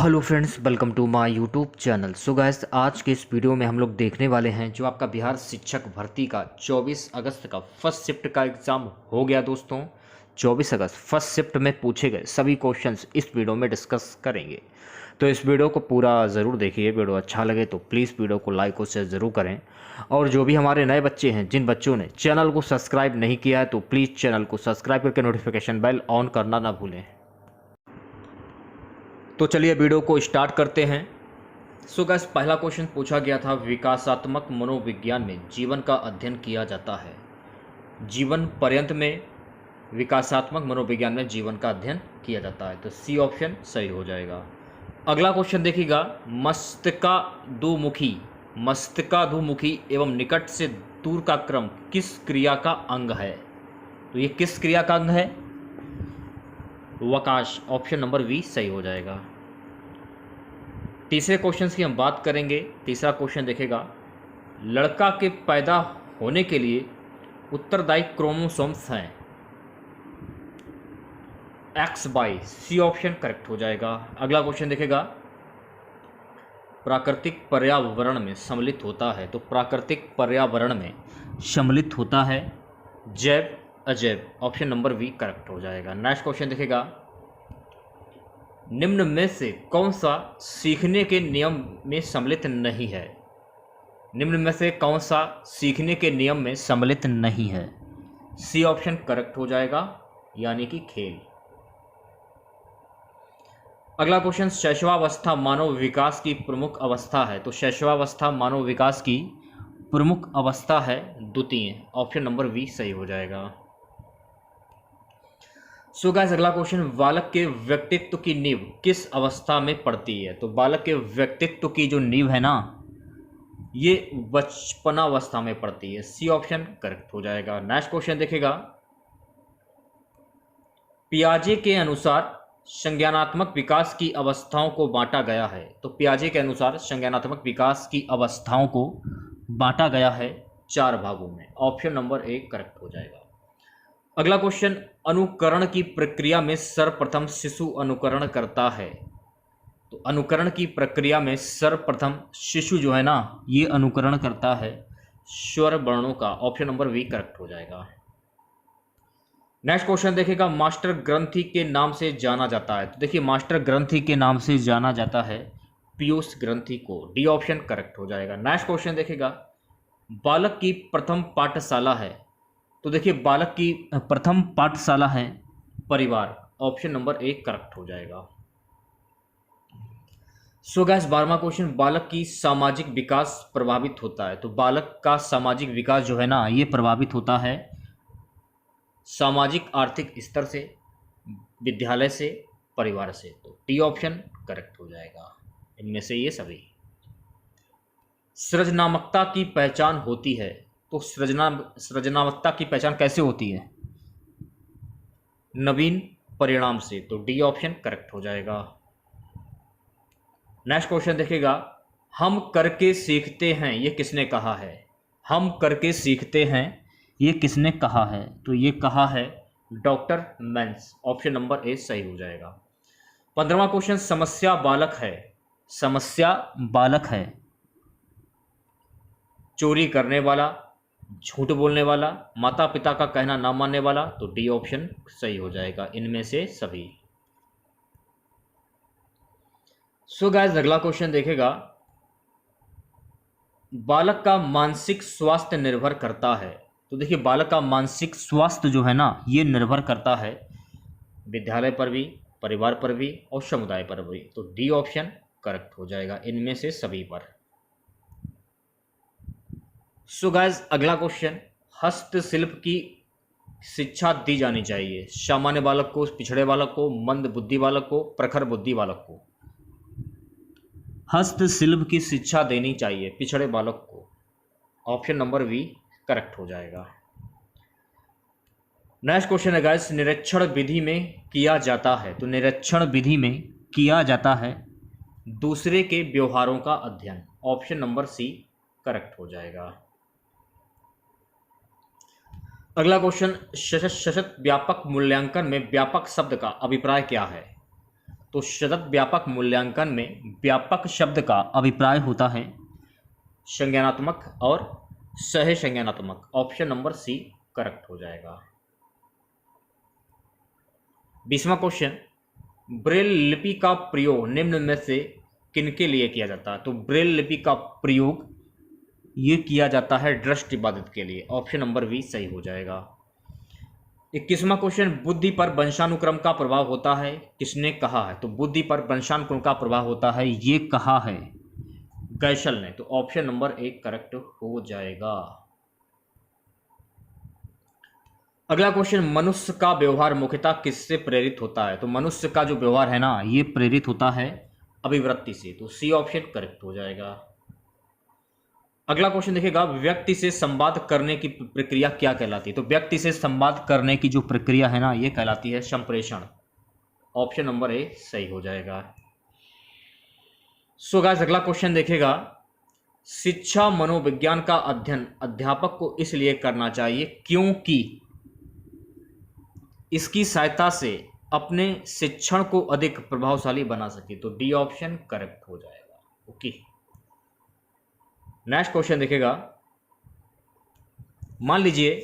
Hello friends, welcome to my YouTube channel. So guys, आज के इस वीडियो में हम लोग देखने वाले हैं जो आपका बिहार शिक्षक भर्ती का 24 अगस्त का फर्स्ट शिफ्ट का एग्ज़ाम हो गया दोस्तों। 24 अगस्त फर्स्ट शिफ्ट में पूछे गए सभी क्वेश्चंस इस वीडियो में डिस्कस करेंगे। तो इस वीडियो को पूरा ज़रूर देखिए। वीडियो अच्छा लगे तो प्लीज़ वीडियो को लाइक और शेयर ज़रूर करें। और जो भी हमारे नए बच्चे हैं, जिन बच्चों ने चैनल को सब्सक्राइब नहीं किया है, तो प्लीज़ चैनल को सब्सक्राइब करके नोटिफिकेशन बेल ऑन करना ना भूलें। तो चलिए वीडियो को स्टार्ट करते हैं। सो गाइस, पहला क्वेश्चन पूछा गया था, विकासात्मक मनोविज्ञान में जीवन का अध्ययन किया जाता है। जीवन पर्यंत में विकासात्मक मनोविज्ञान में जीवन का अध्ययन किया जाता है, तो सी ऑप्शन सही हो जाएगा। अगला क्वेश्चन देखिएगा, मस्तिष्काधुमुखी एवं निकट से दूर का क्रम किस क्रिया का अंग है? तो ये किस क्रिया का अंग है? वकाश, ऑप्शन नंबर बी सही हो जाएगा। तीसरे क्वेश्चन की हम बात करेंगे। तीसरा क्वेश्चन देखेगा, लड़का के पैदा होने के लिए उत्तरदायी क्रोमोसोम्स हैं XY, सी ऑप्शन करेक्ट हो जाएगा। अगला क्वेश्चन देखेगा, प्राकृतिक पर्यावरण में सम्मिलित होता है, तो प्राकृतिक पर्यावरण में सम्मिलित होता है जैव अजैव, ऑप्शन नंबर बी करेक्ट हो जाएगा। नेक्स्ट क्वेश्चन देखेगा, निम्न में से कौन सा सीखने के नियम में सम्मिलित नहीं है? निम्न में से कौन सा सीखने के नियम में सम्मिलित नहीं है? सी ऑप्शन करेक्ट हो जाएगा, यानी कि खेल। अगला क्वेश्चन, शैशवावस्था मानव विकास की प्रमुख अवस्था है, तो शैशवावस्था मानव विकास की प्रमुख अवस्था है द्वितीय, ऑप्शन नंबर बी सही हो जाएगा। सो गाइस, अगला क्वेश्चन, बालक के व्यक्तित्व की नींव किस अवस्था में पड़ती है? तो बालक के व्यक्तित्व की जो नींव है ना, ये बचपनावस्था में पड़ती है, सी ऑप्शन करेक्ट हो जाएगा। नेक्स्ट क्वेश्चन देखेगा, पियाजे के अनुसार संज्ञानात्मक विकास की अवस्थाओं को बांटा गया है, तो पियाजे के अनुसार संज्ञानात्मक विकास की अवस्थाओं को बांटा गया है 4 भागों में, ऑप्शन नंबर ए करेक्ट हो जाएगा। अगला क्वेश्चन, अनुकरण की प्रक्रिया में सर्वप्रथम शिशु अनुकरण करता है, तो अनुकरण की प्रक्रिया में सर्वप्रथम शिशु जो है ना, ये अनुकरण करता है स्वर वर्णों का, ऑप्शन नंबर बी करेक्ट हो जाएगा। नेक्स्ट क्वेश्चन देखेगा, मास्टर ग्रंथि के नाम से जाना जाता है, तो देखिए मास्टर ग्रंथि के नाम से जाना जाता है पीयूष ग्रंथि को, डी ऑप्शन करेक्ट हो जाएगा। नेक्स्ट क्वेश्चन देखेगा, बालक की प्रथम पाठशाला है, तो देखिए बालक की प्रथम पाठशाला है परिवार, ऑप्शन नंबर ए करेक्ट हो जाएगा। सो गाइस, 12वां क्वेश्चन, बालक की सामाजिक विकास प्रभावित होता है, तो बालक का सामाजिक विकास जो है ना, ये प्रभावित होता है सामाजिक आर्थिक स्तर से, विद्यालय से, परिवार से, तो टी ऑप्शन करेक्ट हो जाएगा इनमें से ये सभी। सृजनात्मकता की पहचान होती है, तो सृजनात्मकता की पहचान कैसे होती है? नवीन परिणाम से, तो डी ऑप्शन करेक्ट हो जाएगा। नेक्स्ट क्वेश्चन देखेगा, हम करके सीखते हैं, ये किसने कहा है? हम करके सीखते हैं, ये किसने कहा है? तो ये कहा है डॉक्टर मेंस, ऑप्शन नंबर ए सही हो जाएगा। 15वां क्वेश्चन, समस्या बालक है, समस्या बालक है चोरी करने वाला, झूठ बोलने वाला, माता पिता का कहना ना मानने वाला, तो डी ऑप्शन सही हो जाएगा इनमें से सभी। सो गाइस, अगला क्वेश्चन देखेगा, बालक का मानसिक स्वास्थ्य निर्भर करता है, तो देखिए बालक का मानसिक स्वास्थ्य जो है ना, ये निर्भर करता है विद्यालय पर भी, परिवार पर भी और समुदाय पर भी, तो डी ऑप्शन करेक्ट हो जाएगा इनमें से सभी पर। सो गाइस, अगला क्वेश्चन, हस्तशिल्प की शिक्षा दी जानी चाहिए सामान्य बालक को, पिछड़े बालक को, मंद बुद्धि बालक को, प्रखर बुद्धि बालक को? हस्तशिल्प की शिक्षा देनी चाहिए पिछड़े बालक को, ऑप्शन नंबर बी करेक्ट हो जाएगा। नेक्स्ट क्वेश्चन है गाइस, निरीक्षण विधि में किया जाता है, तो निरीक्षण विधि में किया जाता है दूसरे के व्यवहारों का अध्ययन, ऑप्शन नंबर सी करेक्ट हो जाएगा। अगला क्वेश्चन, सशत व्यापक मूल्यांकन में व्यापक शब्द का अभिप्राय क्या है? तो सतत व्यापक मूल्यांकन में व्यापक शब्द का अभिप्राय होता है संज्ञानात्मक और सह संज्ञानात्मक। ऑप्शन नंबर सी करेक्ट हो जाएगा। 20वां क्वेश्चन, ब्रेल लिपि का प्रयोग निम्न में से किनके लिए किया जाता है? तो ब्रेल लिपि का प्रयोग ये किया जाता है दृष्टिबाधित के लिए। ऑप्शन नंबर बी सही हो जाएगा। 21वां क्वेश्चन, बुद्धि पर वंशानुक्रम का प्रभाव होता है, किसने कहा है? तो बुद्धि पर वंशानुक्रम का प्रभाव होता है, ये कहा है गैसल ने। तो ऑप्शन नंबर 1 करेक्ट हो जाएगा। अगला क्वेश्चन, मनुष्य का व्यवहार मुख्यतः किससे प्रेरित होता है? तो मनुष्य का जो व्यवहार है ना, ये प्रेरित होता है अभिवृत्ति से। तो सी ऑप्शन करेक्ट हो जाएगा। अगला क्वेश्चन देखिएगा, व्यक्ति से संवाद करने की प्रक्रिया क्या कहलाती है? तो व्यक्ति से संवाद करने की जो प्रक्रिया है ना, ये कहलाती है संप्रेषण। ऑप्शन नंबर ए सही हो जाएगा। सो गाइस, अगला क्वेश्चन देखिएगा, शिक्षा मनोविज्ञान का अध्ययन अध्यापक को इसलिए करना चाहिए क्योंकि इसकी सहायता से अपने शिक्षण को अधिक प्रभावशाली बना सके। तो डी ऑप्शन करेक्ट हो जाएगा। ओके, नेक्स्ट क्वेश्चन देखिएगा, मान लीजिए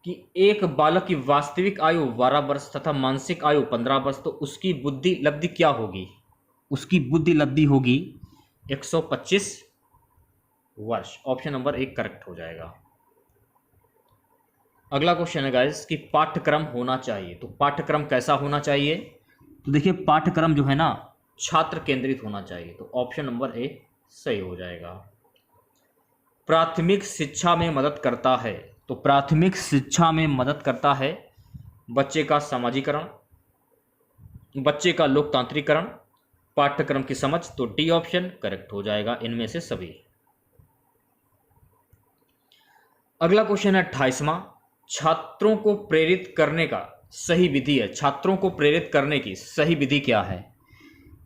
कि एक बालक की वास्तविक आयु 12 वर्ष तथा मानसिक आयु 15 वर्ष, तो उसकी बुद्धि लब्धि क्या होगी? उसकी बुद्धि लब्धि होगी 125 वर्ष। ऑप्शन नंबर 1 करेक्ट हो जाएगा। अगला क्वेश्चन है गाइस कि पाठ्यक्रम होना चाहिए, तो पाठ्यक्रम कैसा होना चाहिए? तो देखिए, पाठ्यक्रम जो है ना, छात्र केंद्रित होना चाहिए। तो ऑप्शन नंबर 1 सही हो जाएगा। प्राथमिक शिक्षा में मदद करता है, तो प्राथमिक शिक्षा में मदद करता है बच्चे का सामाजिकरण, बच्चे का लोकतांत्रिकरण, पाठ्यक्रम की समझ। तो डी ऑप्शन करेक्ट हो जाएगा इनमें से सभी। अगला क्वेश्चन है 28वां, छात्रों को प्रेरित करने का सही विधि है। छात्रों को प्रेरित करने की सही विधि क्या है?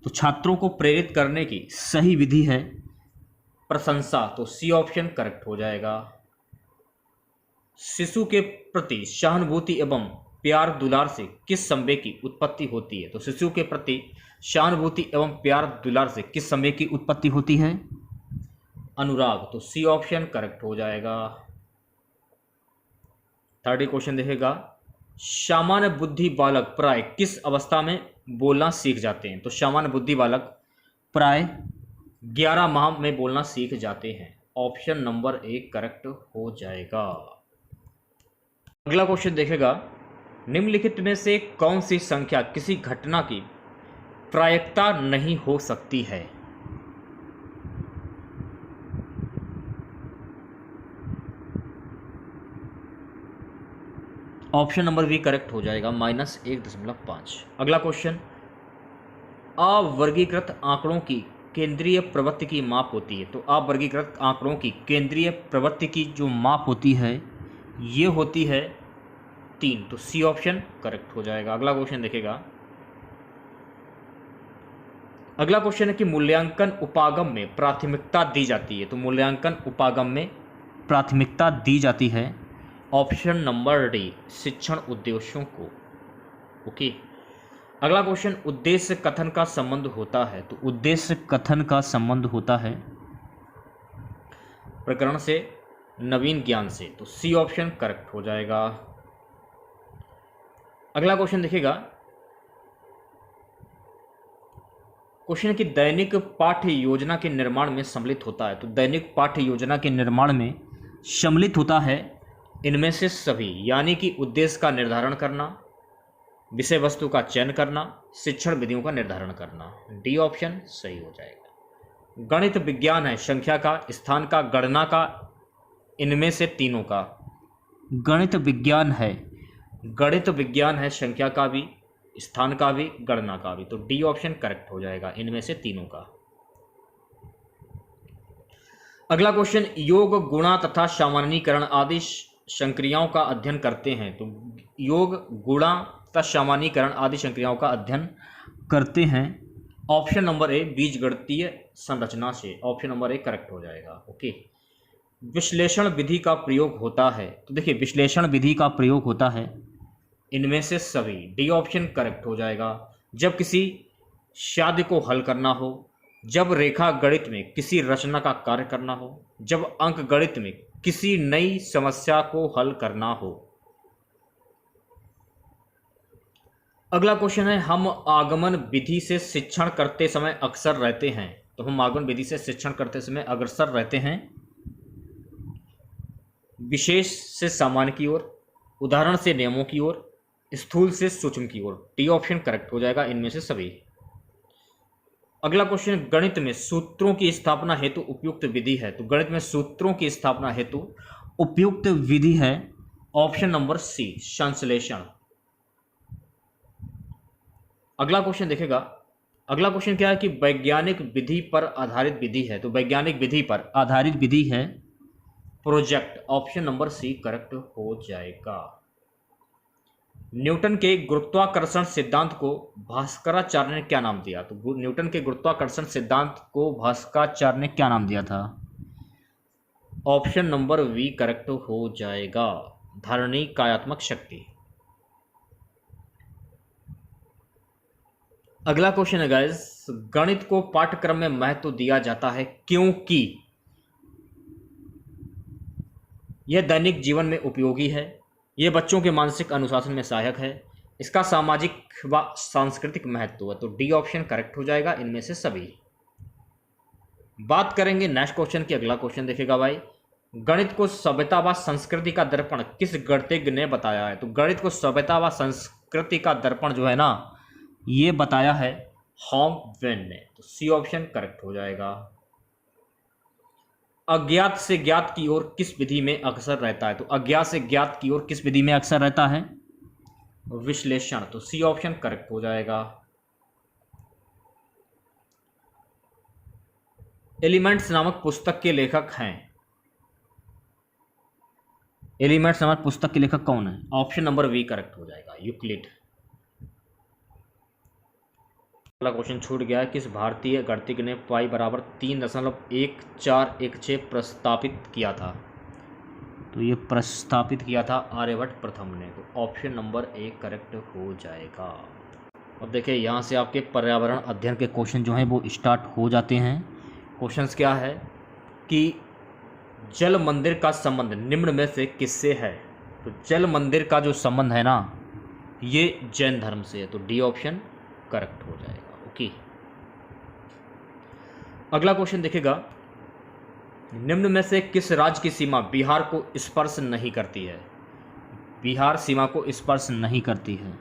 तो छात्रों को प्रेरित करने की सही विधि है प्रशंसा। तो सी ऑप्शन करेक्ट हो जाएगा। शिशु के प्रति सहानुभूति एवं प्यार दुलार से किस संवेग की उत्पत्ति होती है? तो शिशु के प्रति सहानुभूति एवं प्यार दुलार से किस संवेग की उत्पत्ति होती है? अनुराग। तो सी ऑप्शन करेक्ट हो जाएगा। 30 क्वेश्चन देखेगा, सामान्य बुद्धि बालक प्राय किस अवस्था में बोलना सीख जाते हैं? तो सामान्य बुद्धि बालक प्राय 11 माह में बोलना सीख जाते हैं। ऑप्शन नंबर 1 करेक्ट हो जाएगा। अगला क्वेश्चन देखेगा, निम्नलिखित में से कौन सी संख्या किसी घटना की प्रायिकता नहीं हो सकती है? ऑप्शन नंबर बी करेक्ट हो जाएगा, -1.5। अगला क्वेश्चन, अवर्गीकृत आंकड़ों की केंद्रीय प्रवृत्ति की माप होती है। तो अवर्गीकृत आंकड़ों की केंद्रीय प्रवृत्ति की जो माप होती है, ये होती है 3। तो सी ऑप्शन करेक्ट हो जाएगा। अगला क्वेश्चन देखेगा, अगला क्वेश्चन है कि मूल्यांकन उपागम में प्राथमिकता दी जाती है। तो मूल्यांकन उपागम में प्राथमिकता दी जाती है ऑप्शन नंबर डी शिक्षण उद्देश्यों को। ओके, अगला क्वेश्चन, उद्देश्य कथन का संबंध होता है। तो उद्देश्य कथन का संबंध होता है प्रकरण से नवीन ज्ञान से। तो सी ऑप्शन करेक्ट हो जाएगा। अगला क्वेश्चन देखिएगा, क्वेश्चन कि दैनिक पाठ्य योजना के निर्माण में सम्मिलित होता है। तो दैनिक पाठ्य योजना के निर्माण में सम्मिलित होता है इनमें से सभी, यानी कि उद्देश्य का निर्धारण करना, विषय वस्तु का चयन करना, शिक्षण विधियों का निर्धारण करना। डी ऑप्शन सही हो जाएगा। गणित विज्ञान है संख्या का, स्थान का, गणना का, इनमें से तीनों का। गणित विज्ञान है, गणित विज्ञान है संख्या का भी, स्थान का भी, गणना का भी। तो डी ऑप्शन करेक्ट हो जाएगा इनमें से तीनों का। अगला क्वेश्चन, योग गुणा तथा सामान्यीकरण आदि संक्रियाओं का अध्ययन करते हैं। तो योग गुणा तथा सामान्यीकरण आदि संक्रियाओं का अध्ययन करते हैं। ऑप्शन नंबर ए बीजगणितीय संरचना से। ऑप्शन नंबर ए करेक्ट हो जाएगा। ओके, विश्लेषण विधि का प्रयोग होता है। तो देखिए, विश्लेषण विधि का प्रयोग होता है इनमें से सभी। डी ऑप्शन करेक्ट हो जाएगा। जब किसी शादी को हल करना हो, जब रेखा गणित में किसी रचना का कार्य करना हो, जब अंक गणित में किसी नई समस्या को हल करना हो। अगला क्वेश्चन है, हम आगमन विधि से शिक्षण करते समय अक्सर रहते हैं। तो हम आगमन विधि से शिक्षण करते समय अग्रसर रहते हैं विशेष से सामान्य की ओर, उदाहरण से नियमों की ओर, स्थूल से सूक्ष्म की ओर। डी ऑप्शन करेक्ट हो जाएगा इनमें से सभी। अगला क्वेश्चन, गणित में सूत्रों की स्थापना हेतु उपयुक्त विधि है। तो गणित में सूत्रों की स्थापना हेतु उपयुक्त विधि है ऑप्शन नंबर सी, संश्लेषण। अगला क्वेश्चन देखेगा, अगला क्वेश्चन क्या है कि वैज्ञानिक विधि पर आधारित विधि है। तो वैज्ञानिक विधि पर आधारित विधि है project. Option number C correct हो जाएगा। न्यूटन के गुरुत्वाकर्षण सिद्धांत को भास्कराचार्य ने क्या नाम दिया। तो न्यूटन के गुरुत्वाकर्षण सिद्धांत को भास्कराचार्य ने क्या नाम दिया था। ऑप्शन नंबर वी करेक्ट हो जाएगा, धारणी कायात्मक शक्ति। अगला क्वेश्चन है गाइस, गणित को पाठ्यक्रम में महत्व दिया जाता है क्योंकि यह दैनिक जीवन में उपयोगी है, यह बच्चों के मानसिक अनुशासन में सहायक है, इसका सामाजिक व सांस्कृतिक महत्व है। तो डी ऑप्शन करेक्ट हो जाएगा इनमें से सभी। बात करेंगे नेक्स्ट क्वेश्चन की। अगला क्वेश्चन देखेगा भाई, गणित को सभ्यता व संस्कृति का दर्पण किस गणितज्ञ ने बताया है। तो गणित को सभ्यता व संस्कृति का दर्पण जो है ना, ये बताया है हॉन्ग वेन ने। तो सी ऑप्शन करेक्ट हो जाएगा। अज्ञात से ज्ञात की ओर किस विधि में अक्सर रहता है। तो अज्ञात से ज्ञात की ओर किस विधि में अक्सर रहता है, विश्लेषण। तो सी ऑप्शन करेक्ट हो जाएगा। एलिमेंट्स नामक पुस्तक के लेखक हैं। एलिमेंट्स नामक पुस्तक के लेखक कौन है। ऑप्शन नंबर वी करेक्ट हो जाएगा, यूक्लिड। अगला क्वेश्चन छूट गया है, किस भारतीय गणितज्ञ ने पाई बराबर 3.1416 प्रस्तावित किया था। तो ये प्रस्तावित किया था आर्यभट्ट प्रथम ने। तो ऑप्शन नंबर ए करेक्ट हो जाएगा। अब देखिए यहाँ से आपके पर्यावरण अध्ययन के क्वेश्चन जो हैं वो स्टार्ट हो जाते हैं। क्वेश्चंस क्या है कि जल मंदिर का संबंध निम्न में से किससे है। तो जल मंदिर का जो संबंध है ना, ये जैन धर्म से है। तो डी ऑप्शन करेक्ट हो जाएगा। ओके, अगला क्वेश्चन देखेगा, निम्न में से किस राज्य की सीमा बिहार को स्पर्श नहीं करती है। बिहार सीमा को स्पर्श नहीं करती है,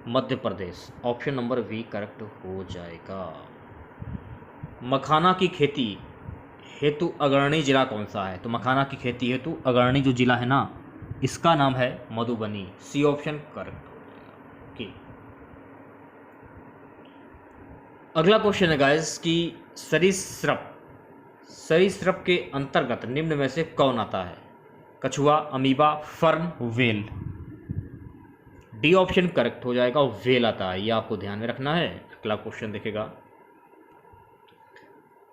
Madhya Pradesh. Option number we correct हो जाएगा। मखाना की खेती हेतु अग्रणी जिला कौन सा है। तो मखाना की खेती हेतु अग्रणी जो जिला है ना, इसका नाम है मधुबनी। सी ऑप्शन करेक्ट हो जाएगा। ओके, अगला क्वेश्चन है गाइस कि सरीसृप के अंतर्गत निम्न में से कौन आता है। कछुआ, amoeba, fern, well. D option correct हो जाएगा, वेल आता है, ये आपको ध्यान में रखना है। अगला क्वेश्चन देखेगा,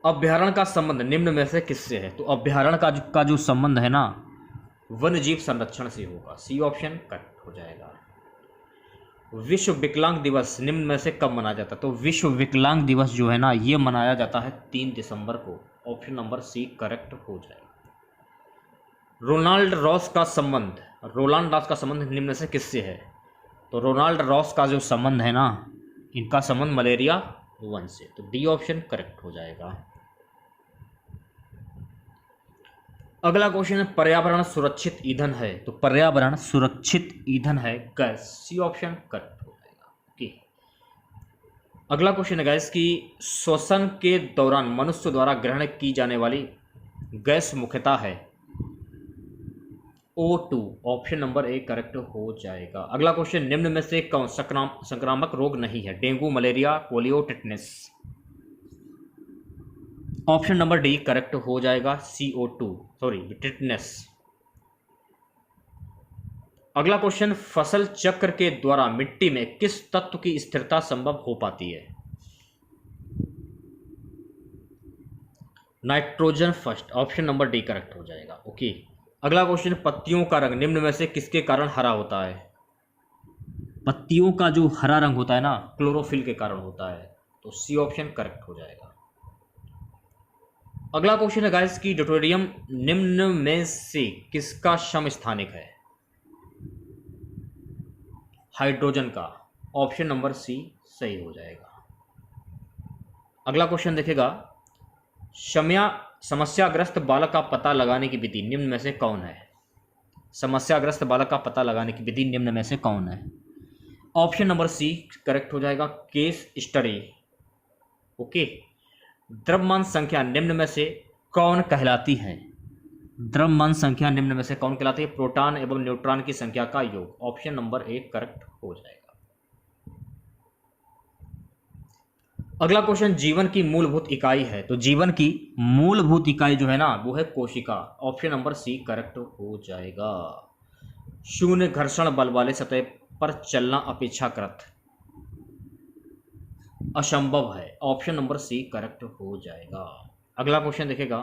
अभ्यारण्य का संबंध निम्न में से किससे है। तो अभ्यारण्य का जो संबंध है ना, वन्य जीव संरक्षण से होगा। सी ऑप्शन करेक्ट हो जाएगा। विश्व विकलांग दिवस निम्न में से कब मनाया जाता है। तो विश्व विकलांग दिवस जो है ना, ये मनाया जाता है 3 दिसंबर को। ऑप्शन नंबर सी करेक्ट हो जाएगा। रोनाल्ड रॉस का संबंध निम्न में से किससे है। तो रोनाल्ड रॉस का जो संबंध है ना, इनका संबंध मलेरिया वन से। तो डी ऑप्शन करेक्ट हो जाएगा। अगला क्वेश्चन है, पर्यावरण सुरक्षित ईंधन है। तो पर्यावरण सुरक्षित ईंधन है गैस। सी ऑप्शन करेक्ट हो जाएगा। ओके, अगला क्वेश्चन है गैस कि श्वसन के दौरान मनुष्य द्वारा ग्रहण की जाने वाली गैस मुख्यतः है O2। Option number A correct हो जाएगा। अगला क्वेश्चन, निम्न में से कौन संक्रामक रोग नहीं है। Dengue, malaria, polio, tetanus. Option number D correct हो जाएगा, टिटनेस। अगला क्वेश्चन, फसल चक्र के द्वारा मिट्टी में किस तत्व की स्थिरता संभव हो पाती है। Nitrogen first. Option number D correct हो जाएगा। ओके, अगला क्वेश्चन, पत्तियों का रंग निम्न में से किसके कारण हरा होता है। पत्तियों का जो हरा रंग होता है ना, क्लोरोफिल के कारण होता है। तो सी ऑप्शन करेक्ट हो जाएगा। अगला क्वेश्चन है गाइस कि ड्यूटेरियम निम्न में से किसका समस्थानिक है? हाइड्रोजन का। ऑप्शन नंबर सी सही हो जाएगा। अगला क्वेश्चन देखेगा, समस्याग्रस्त बालक का पता लगाने की विधि निम्न में से कौन है? समस्याग्रस्त बालक का पता लगाने की विधि निम्न में से कौन है? ऑप्शन नंबर सी करेक्ट हो जाएगा, केस स्टडी। ओके। द्रव्यमान संख्या निम्न में से कौन कहलाती है? द्रव्यमान संख्या निम्न में से कौन कहलाती है? प्रोटॉन एवं न्यूट्रॉन की संख्या का योग। ऑप्शन नंबर ए करेक्ट हो जाएगा। अगला क्वेश्चन, जीवन की मूलभूत इकाई है, तो जीवन की मूलभूत इकाई जो है ना वो है कोशिका। ऑप्शन नंबर सी करेक्ट हो जाएगा। शून्य घर्षण बल वाले सतह पर चलना अपेक्षाकृत असंभव है। ऑप्शन नंबर सी करेक्ट हो जाएगा। अगला क्वेश्चन देखेगा,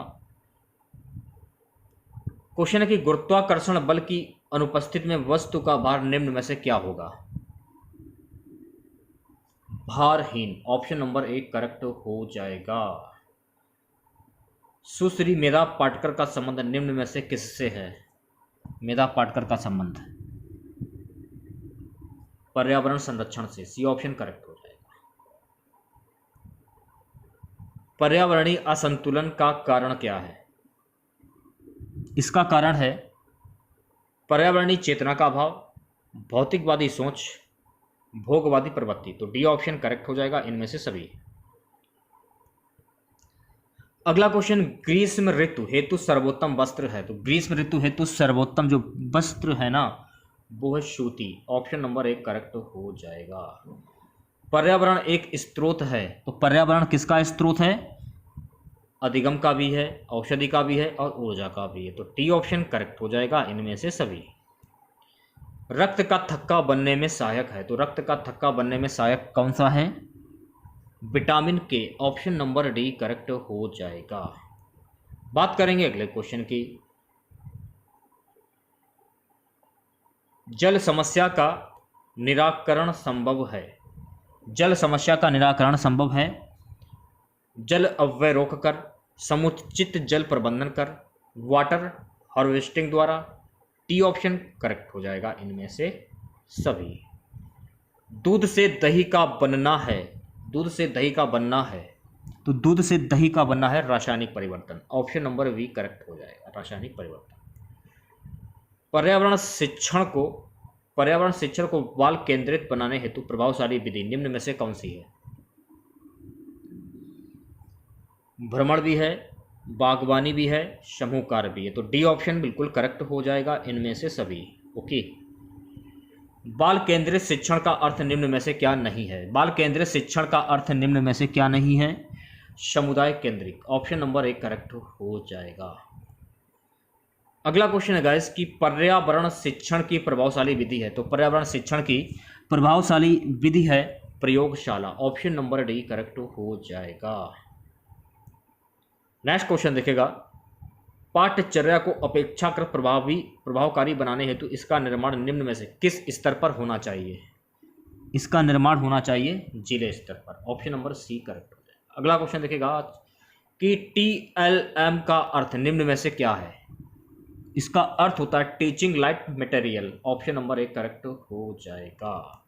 क्वेश्चन है कि गुरुत्वाकर्षण बल की अनुपस्थिति में वस्तु का भार निम्न में से क्या होगा? भारहीन। ऑप्शन नंबर एक करेक्ट हो जाएगा। सुश्री मेधा पाटकर का संबंध निम्न में से किससे है? मेधा पाटकर का संबंध पर्यावरण संरक्षण से। सी ऑप्शन करेक्ट हो जाएगा। पर्यावरणीय असंतुलन का कारण क्या है? इसका कारण है पर्यावरणीय चेतना का अभाव, भौतिकवादी सोच, भोगवादी प्रवृत्ति। तो डी ऑप्शन करेक्ट हो जाएगा इनमें से सभी। अगला क्वेश्चन, ग्रीष्म ऋतु हेतु सर्वोत्तम वस्त्र है, तो ग्रीष्म ऋतु हेतु सर्वोत्तम जो वस्त्र है ना वो है सूती। ऑप्शन नंबर एक करेक्ट हो जाएगा। पर्यावरण एक स्रोत है, तो पर्यावरण किसका स्रोत है? अधिगम का भी है, औषधि का भी है और ऊर्जा का भी है। तो टी ऑप्शन करेक्ट हो जाएगा इनमें से सभी। रक्त का थक्का बनने में सहायक है, तो रक्त का थक्का बनने में सहायक कौन सा है? विटामिन के। ऑप्शन नंबर डी करेक्ट हो जाएगा। बात करेंगे अगले क्वेश्चन की, जल समस्या का निराकरण संभव है। जल समस्या का निराकरण संभव है जल अपव्यय रोककर, समुचित जल प्रबंधन कर, वाटर हार्वेस्टिंग द्वारा। टी ऑप्शन करेक्ट हो जाएगा इनमें से सभी। दूध से दही का बनना है, दूध से दही का बनना है, तो दूध से दही का बनना है रासायनिक परिवर्तन। ऑप्शन नंबर वी करेक्ट हो जाएगा, रासायनिक परिवर्तन। पर्यावरण शिक्षण को बाल केंद्रित बनाने हेतु प्रभावशाली विधि निम्न में से कौन सी है? भ्रमण भी है, बागवानी भी है, समूह कार्य भी है। तो डी ऑप्शन बिल्कुल करेक्ट हो जाएगा इनमें से सभी। ओके। बाल केंद्रित शिक्षण का अर्थ निम्न में से क्या नहीं है? बाल केंद्रित शिक्षण का अर्थ निम्न में से क्या नहीं है? समुदाय केंद्रित। ऑप्शन नंबर एक करेक्ट हो जाएगा। अगला क्वेश्चन है गाइस कि पर्यावरण शिक्षण की प्रभावशाली विधि है, तो पर्यावरण शिक्षण की प्रभावशाली विधि है प्रयोगशाला। ऑप्शन नंबर डी करेक्ट हो जाएगा। नेक्स्ट क्वेश्चन देखेगा, पाठ्यचर्या को अपेक्षाकृत प्रभावकारी बनाने हेतु इसका निर्माण निम्न में से किस स्तर पर होना चाहिए? इसका निर्माण होना चाहिए जिले स्तर पर। ऑप्शन नंबर सी करेक्ट हो जाएगा। अगला क्वेश्चन देखेगा कि TLM का अर्थ निम्न में से क्या है? इसका अर्थ होता है teaching light material. Option number एक करेक्ट हो जाएगा।